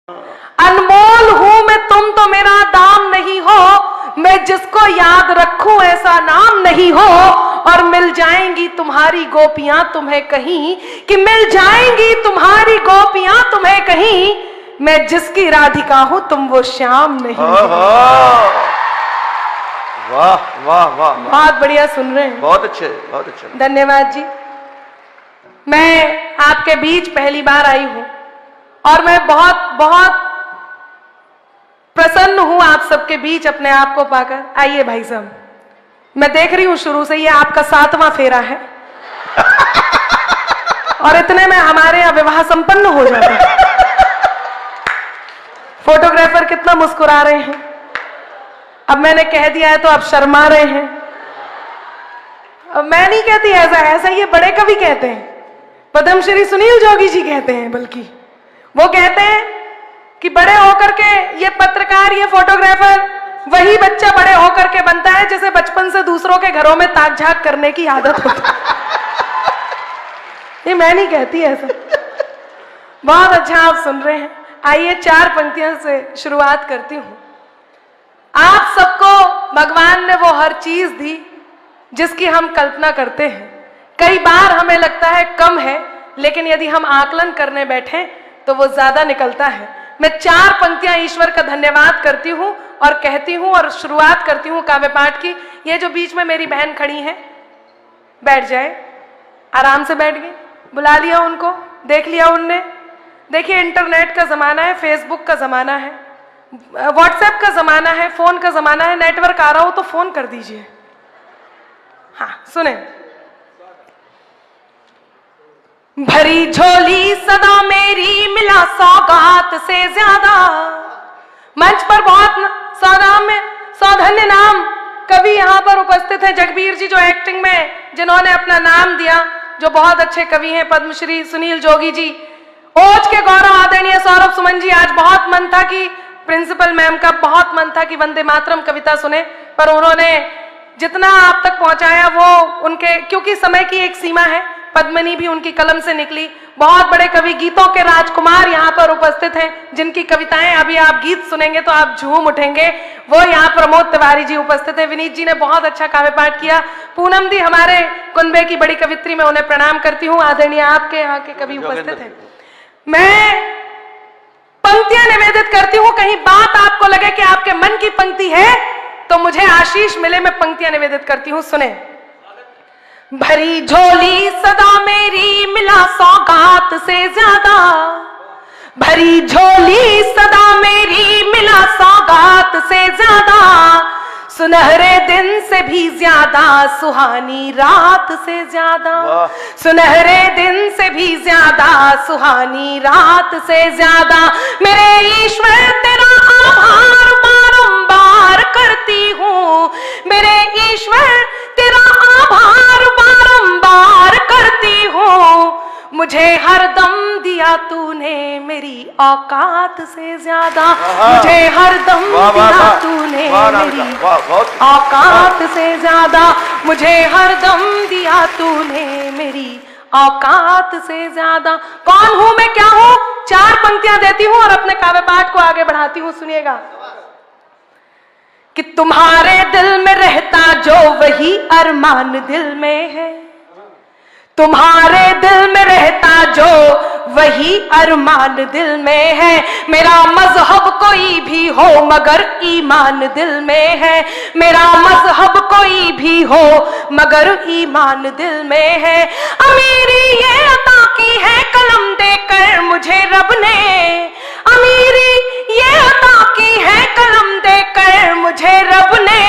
अनमोल हूं मैं, तुम तो मेरा दाम नहीं हो, मैं जिसको याद रखूं ऐसा नाम नहीं हो। और मिल जाएंगी तुम्हारी गोपियां तुम्हें कहीं, कि मिल जाएंगी तुम्हारी गोपियां तुम्हें कहीं, मैं जिसकी राधिका हूं तुम वो श्याम नहीं। वाह वाह वाह, बहुत बढ़िया सुन रहे हैं, बहुत अच्छे, बहुत अच्छे, धन्यवाद जी। मैं आपके बीच पहली बार आई हूं और मैं बहुत बहुत प्रसन्न हूं आप सबके बीच अपने आप को पाकर। आइए भाई साहब, मैं देख रही हूं शुरू से ये आपका 7वां फेरा है और इतने में हमारे यहां विवाह संपन्न हो जाता है। फोटोग्राफर कितना मुस्कुरा रहे हैं, अब मैंने कह दिया है तो आप शर्मा रहे हैं। अब मैं नहीं कहती ऐसा, ऐसा ये बड़े कवि कहते हैं, पद्मश्री सुनील जोगी जी कहते हैं, बल्कि वो कहते हैं कि बड़े होकर के ये पत्रकार, ये फोटोग्राफर वही बच्चा बड़े होकर के बनता है जिसे बचपन से दूसरों के घरों में ताक झाक करने की आदत होती है। ये मैं नहीं कहती ऐसा। बहुत अच्छा आप सुन रहे हैं। आइए 4 पंक्तियों से शुरुआत करती हूं। आप सबको भगवान ने वो हर चीज दी जिसकी हम कल्पना करते हैं। कई बार हमें लगता है कम है, लेकिन यदि हम आकलन करने बैठे तो वो ज्यादा निकलता है। मैं 4 पंक्तियां ईश्वर का धन्यवाद करती हूं और कहती हूं और शुरुआत करती हूं काव्य पाठ की। ये जो बीच में मेरी बहन खड़ी है, बैठ जाए, आराम से बैठ गई, बुला लिया उनको, देख लिया उनने। देखिए इंटरनेट का जमाना है, फेसबुक का जमाना है, व्हाट्सएप का जमाना है, फोन का जमाना है। नेटवर्क आ रहा हो तो फोन कर दीजिए। हाँ सुने। भरी झोली सदा मेरी, मिला सौगात से ज्यादा। मंच पर बहुत सौधन्य नाम कवि यहाँ पर उपस्थित है। जगबीर जी जो एक्टिंग में जिन्होंने अपना नाम दिया, जो बहुत अच्छे कवि हैं, पद्मश्री सुनील जोगी जी, ओज के गौरव आदरणीय सौरभ सुमन जी। आज बहुत मन था कि प्रिंसिपल मैम का बहुत मन था कि वंदे मातरम कविता सुने, पर उन्होंने जितना आप तक पहुंचाया वो उनके, क्योंकि समय की एक सीमा है। पद्मिनी भी उनकी कलम से निकली। बहुत बड़े कवि, गीतों के राजकुमार यहाँ पर उपस्थित हैं, जिनकी कविताएं अभी आप गीत सुनेंगे तो आप झूम उठेंगे। वो यहाँ प्रमोद तिवारी जी उपस्थित हैं। विनीत जी ने बहुत अच्छा काव्य पाठ किया। पूनम दी हमारे कुनबे की बड़ी कवित्री, मैं उन्हें प्रणाम करती हूँ। आदरणीय आपके यहाँ के कवि उपस्थित हैं। मैं पंक्तियां निवेदित करती हूँ, कहीं बात आपको लगे कि आपके मन की पंक्ति है तो मुझे आशीष मिले। मैं पंक्तियां निवेदित करती हूँ, सुने। भरी झोली सदा मेरी, मिला सौगात से ज्यादा। भरी झोली सदा मेरी, मिला सौगात से ज्यादा। सुनहरे दिन से भी ज्यादा, सुहानी रात से ज्यादा। सुनहरे दिन से भी ज्यादा, सुहानी रात से ज्यादा। मेरे ईश्वर तेरा आभार बारंबार करती हूँ। मेरे ईश्वर तेरा आभार बारंबार करती हूँ। मुझे हरदम दिया तूने मेरी औकात से ज्यादा। मुझे हरदम दिया तूने मेरी औकात से ज्यादा। मुझे हरदम दिया तूने मेरी औकात से ज्यादा। कौन हूं मैं, क्या हूं? 4 पंक्तियां देती हूं और अपने काव्य पाठ को आगे बढ़ाती हूं। सुनिएगा कि तुम्हारे दिल में रहता जो वही अरमान दिल में है। तुम्हारे दिल में रहता जो वही अरमान दिल में है। मेरा मजहब कोई भी हो मगर ईमान दिल में है। मेरा मजहब कोई भी हो मगर ईमान दिल में है। अमीरी ये अता की है कलम देकर मुझे रब ने। अमीरी ये अता की है कलम देकर मुझे रब ने।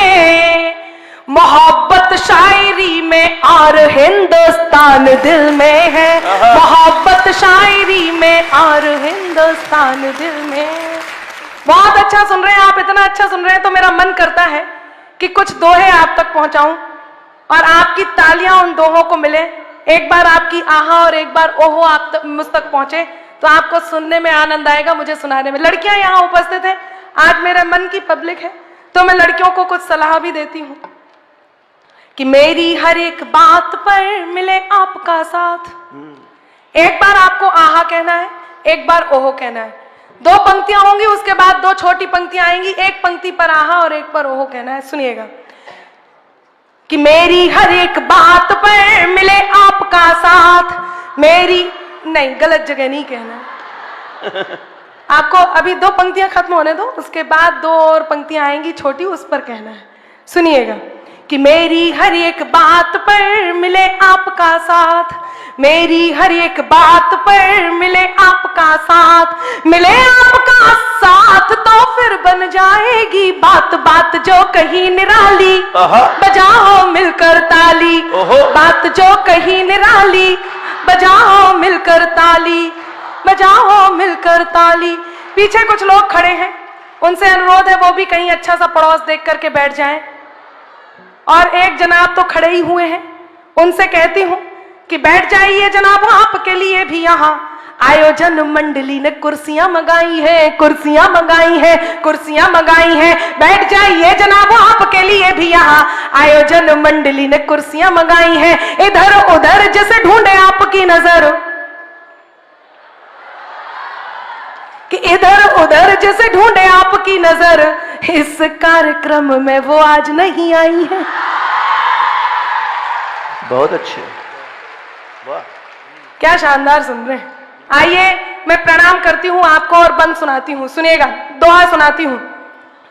मोहब्बत शायरी में और हिंदुस्तान दिल में है। मोहब्बत शायरी में और हिंदुस्तान दिल में। बहुत अच्छा सुन रहे हैं आप, इतना अच्छा सुन रहे हैं तो मेरा मन करता है कि कुछ दोहे आप तक पहुंचाऊं और आपकी तालियां उन दोहों को मिले। एक बार आपकी आहा और एक बार ओहो आप तक, मुझ तक पहुंचे तो आपको सुनने में आनंद आएगा, मुझे सुनाने में। लड़कियां यहाँ उपस्थित हैं, आज मेरे मन की पब्लिक है तो मैं लड़कियों को कुछ सलाह भी देती हूँ कि मेरी हर एक बात पर मिले आपका साथ। एक बार आपको आहा कहना है, एक बार ओहो कहना है। 2 पंक्तियां होंगी, उसके बाद 2 छोटी पंक्तियां आएंगी, एक पंक्ति पर आहा और एक पर ओहो कहना है। सुनिएगा कि मेरी हर एक बात पर मिले आपका साथ, मेरी नहीं, गलत जगह नहीं कहना। आपको अभी 2 पंक्तियां खत्म होने दो, उसके बाद 2 और पंक्तियां आएंगी छोटी, उस पर कहना है। सुनिएगा कि मेरी हर एक बात पर मिले आपका साथ, मेरी हर एक बात पर मिले आपका साथ, मिले आपका साथ तो फिर बन जाएगी बात बात जो कहीं निराली, बजाओ मिलकर ताली, बात जो कहीं निराली, बजाओ मिलकर ताली, बजाओ मिलकर ताली। पीछे कुछ लोग खड़े हैं, उनसे अनुरोध है वो भी कहीं अच्छा सा पड़ोस देख करके बैठ जाएं। और एक जनाब तो खड़े ही हुए हैं, उनसे कहती हूं कि बैठ जाइए जनाब, आपके लिए भी यहाँ आयोजन मंडली ने कुर्सियां मंगाई है, कुर्सियां मंगाई है, कुर्सियां मंगाई है। बैठ जाइए जनाब, आपके लिए भी यहाँ आयोजन मंडली ने कुर्सियां मंगाई है। इधर उधर जैसे ढूंढे आपकी नजर, कि इधर उधर जैसे ढूंढे आपकी नजर, इस कार्यक्रम में वो आज नहीं आई है। बहुत अच्छे, वाह, क्या शानदार सुन रहे हैं। आइए मैं प्रणाम करती हूं आपको और बंद सुनाती हूं। सुनिएगा, दोहा सुनाती हूं।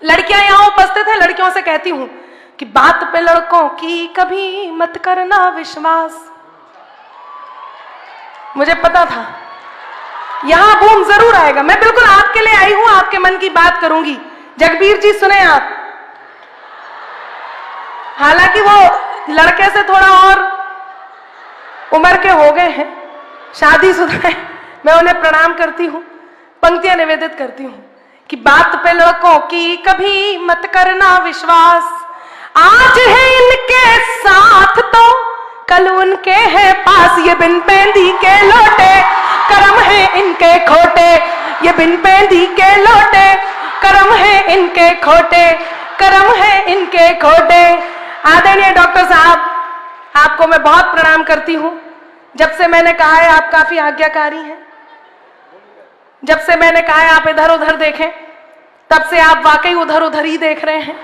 लड़कियां यहां उपस्थित हैं, लड़कियों से कहती हूं कि बात पे लड़कों की कभी मत करना विश्वास। मुझे पता था यहां बूम जरूर आएगा, मैं बिल्कुल आपके लिए आई हूं, आपके मन की बात करूंगी। जगबीर जी सुने आप, हालांकि वो लड़के से थोड़ा और उम्र के हो गए हैं, शादीशुदा है, मैं उन्हें प्रणाम करती हूं, पंक्तियां निवेदित करती हूं कि बात पे लड़कों की कभी मत करना विश्वास, आज है इनके साथ तो कल उनके है पास, ये बिन पेंदी के लौटे करम है इनके खोटे, ये बिन पेंदी के लौटे करम है इनके खोटे, करम है इनके खोटे। आदरणीय डॉक्टर साहब, आपको मैं बहुत प्रणाम करती हूं। जब से मैंने कहा है आप काफी आज्ञाकारी हैं, जब से मैंने कहा है आप इधर उधर देखें, तब से आप वाकई उधर उधर ही देख रहे हैं।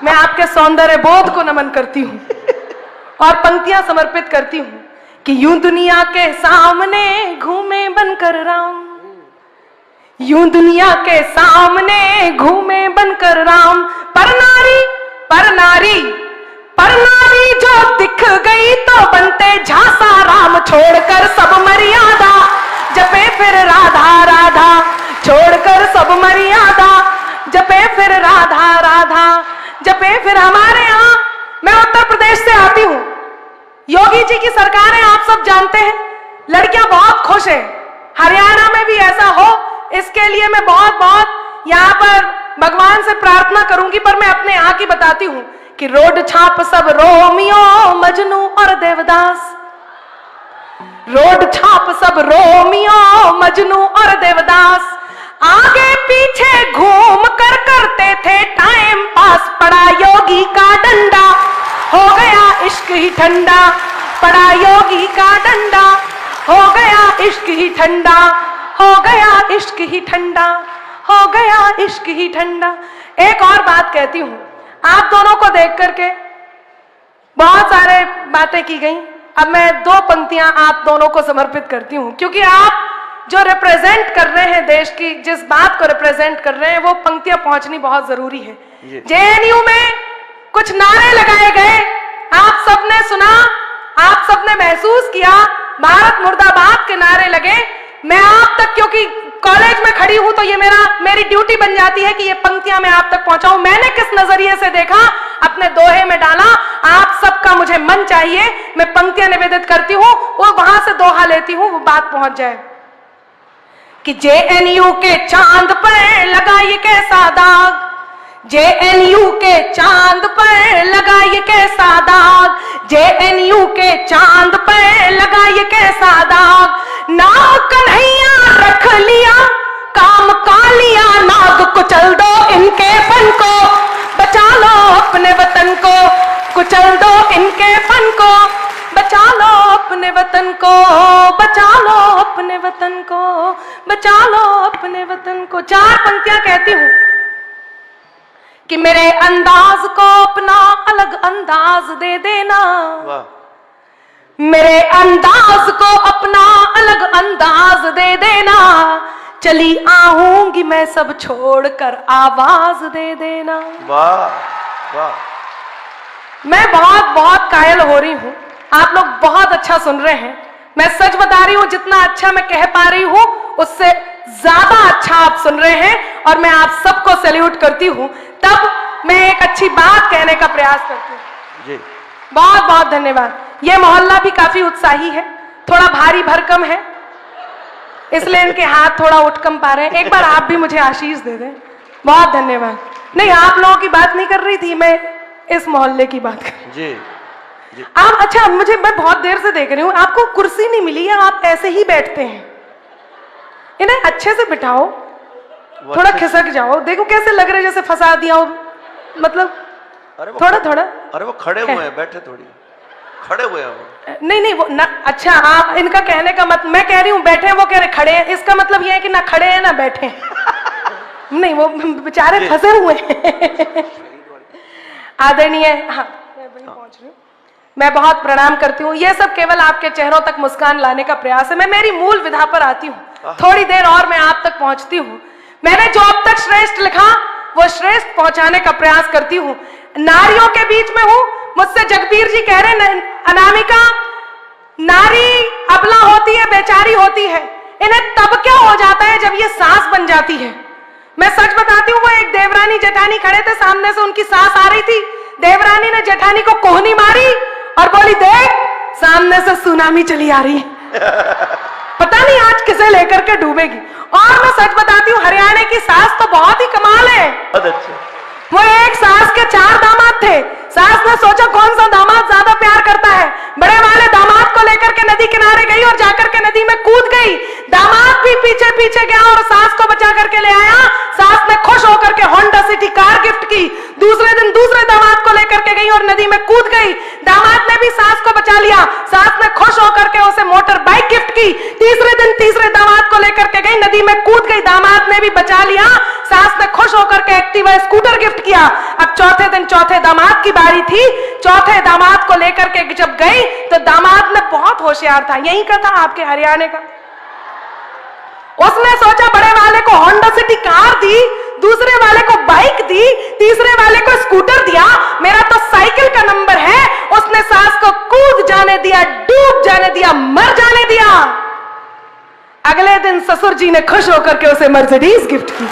मैं आपके सौंदर्य बोध को नमन करती हूं और पंक्तियां समर्पित करती हूं कि यूं दुनिया के सामने घूमे बनकर राम, यूं दुनिया के सामने घूमे बनकर राम, पर नारी पर नारी पर नारी जो दिख गई तो बनते झांसा राम, छोड़कर सब मर्यादा जपे फिर राधा राधा, छोड़कर सब मर्यादा जपे फिर राधा राधा, जपे फिर। हमारे यहाँ, मैं उत्तर प्रदेश से आती हूँ, योगी जी की सरकार है, आप सब जानते हैं, लड़कियां बहुत खुश हैं। हरियाणा में भी ऐसा हो, इसके लिए मैं बहुत बहुत यहाँ पर भगवान से प्रार्थना करूंगी। पर मैं अपने यहाँ की बताती हूँ कि रोड छाप सब रोमियो मजनू और देवदास, रोड छाप सब रोमियो मजनू और देवदास, आगे पीछे घूम कर करते थे टाइम पास, पड़ा योगी का डंडा हो गया इश्क ही ठंडा, पड़ा योगी का डंडा हो गया इश्क ही ठंडा, हो गया इश्क ही ठंडा, हो गया इश्क ही ठंडा। एक और बात कहती हूं, आप दोनों को देख करके बहुत सारे बातें की गई, अब मैं 2 पंक्तियां आप दोनों को समर्पित करती हूं, क्योंकि आप जो रिप्रेजेंट कर रहे हैं देश की, जिस बात को रिप्रेजेंट कर रहे हैं, वो पंक्तियां पहुंचनी बहुत जरूरी है। जेएनयू में कुछ नारे लगाए गए, आप सबने सुना, आप सबने महसूस किया, भारत मुर्दाबाद के नारे लगे। मैं आप तक, क्योंकि कॉलेज में खड़ी हूं तो ये मेरी ड्यूटी बन जाती है कि ये पंक्तियां मैं आप तक पहुंचाऊं। मैंने किस नजरिए से देखा, अपने दोहे में डाला, आप सबका मुझे मन चाहिए, मैं पंक्तियां निवेदित करती हूं और वहां से दोहा लेती हूं, वो बात पहुंच जाए कि जेएनयू के चांद पर लगा ये कैसा दाग, जेएनयू के चांद पर लगा ये कैसा दाग, जेएनयू के चांद पर लगा ये कैसा दाग, नाग कन्हैया रख लिया काम का लिया नाग, कुचल दो इनके फन को, बचा लो अपने वतन को, कुचल दो इनके फन को, बचा लो अपने वतन को, बचा लो अपने वतन को, बचा लो अपने वतन को। 4 पंक्तियां कहती हूं कि मेरे अंदाज को अपना अलग अंदाज दे देना, वाह, मेरे अंदाज को अपना अलग अंदाज दे देना, चली आऊंगी मैं सब छोड़कर आवाज दे देना। वाह, वाह। मैं बहुत बहुत कायल हो रही हूं, आप लोग बहुत अच्छा सुन रहे हैं। मैं सच बता रही हूं, जितना अच्छा मैं कह पा रही हूं उससे ज्यादा अच्छा आप सुन रहे हैं, और मैं आप सबको सैल्यूट करती हूं। तब मैं एक अच्छी बात कहने का प्रयास करती हूं जी। बहुत बहुत धन्यवाद। ये मोहल्ला भी काफी उत्साही है, थोड़ा भारी भरकम है, इसलिए इनके हाथ थोड़ा उठ कम पा रहे हैं। एक बार आप भी मुझे आशीष दे दें। बहुत धन्यवाद। नहीं, आप लोगों की बात नहीं कर रही थी, मैं इस मोहल्ले की बात कर। जी, जी। आप अच्छा, मैं बहुत देर से देख रही हूँ, आपको कुर्सी नहीं मिली है, आप ऐसे ही बैठते हैं। इन्हें अच्छे से बिठाओ, थोड़ा खिसक जाओ। देखो कैसे लग रहे जैसे फंसा दिया हो, मतलब थोड़ा थोड़ा। अरे वो खड़े हुए हैं, बैठे थोड़ी, खड़े हुए हैं वो। नहीं वो ना, अच्छा आप इनका कहने का मत, मैं कह रही हूँ बैठे हैं, वो कह रहे खड़े हैं, इसका मतलब ये है कि ना खड़े हैं ना बैठे हैं। नहीं, वो बेचारे फंसे हुए हैं। आदरणीय, हाँ मैं वहीं पहुंच रही हूँ। मैं बहुत प्रणाम करती हूँ। ये सब केवल आपके चेहरों तक मुस्कान लाने का प्रयास है। मैं मेरी मूल विधा पर आती हूँ, थोड़ी देर और मैं आप तक पहुंचती हूँ। मैंने जो अब तक श्रेष्ठ लिखा वो श्रेष्ठ पहुंचाने का प्रयास करती हूँ। नारियों के बीच में हूँ, मुझसे जगबीर जी कह रहे हैं, अनामिका नारी अबला होती है, बेचारी होती है, इन्हें तब क्या हो जाता है जब ये सास बन जाती है। मैं सच बताती हूँ, वो एक देवरानी जेठानी खड़े थे, सामने से उनकी सास आ रही थी, देवरानी ने जेठानी को कोहनी मारी और बोली देख सामने से सुनामी चली आ रही है, पता नहीं आज किसे लेकर के डूबेगी। और मैं सच बताती हूँ, हरियाणा की सास तो बहुत ही कमाल है। अच्छा। वो एक सास के 4 दामाद थे। सास ने सोचा कौन सा दामाद ज्यादा प्यार करता है, बड़े वाले दामाद को लेकर के नदी किनारे गई और जाकर के नदी में कूद गई। दामाद भी पीछे पीछे गया और सास को बचा करके ले आया। सास ने खुश होकर के होंडा सिटी कार गिफ्ट की। दूसरे दिन दूसरे दामाद को लेकर के गई और नदी में कूद गई। दामाद ने भी सास को बचा लिया। सास ने खुश होकर के उसे मोटर बाइक गिफ्ट की। तीसरे दिन तीसरे दामाद को लेकर के गई, नदी में कूद गई, दामाद ने भी बचा लिया। सास ने खुश होकर के एक्टिवा स्कूटर गिफ्ट किया। अब चौथे दिन चौथे दामाद की बारी थी। चौथे दामाद को लेकर के जब गई तो दामाद ने बहुत होशियार था, यहीं का था आपके हरियाणा का। उसने सोचा बड़े वाले को होंडा सिटी कार दी, दूसरे वाले को बाइक दी, तीसरे वाले को स्कूटर दिया, मेरा तो साइकिल का नंबर है। उसने सास को कूद जाने दिया, डूब जाने दिया, मर जाने दिया। अगले दिन ससुर जी ने खुश होकर के उसे मर्सिडीज गिफ्ट की।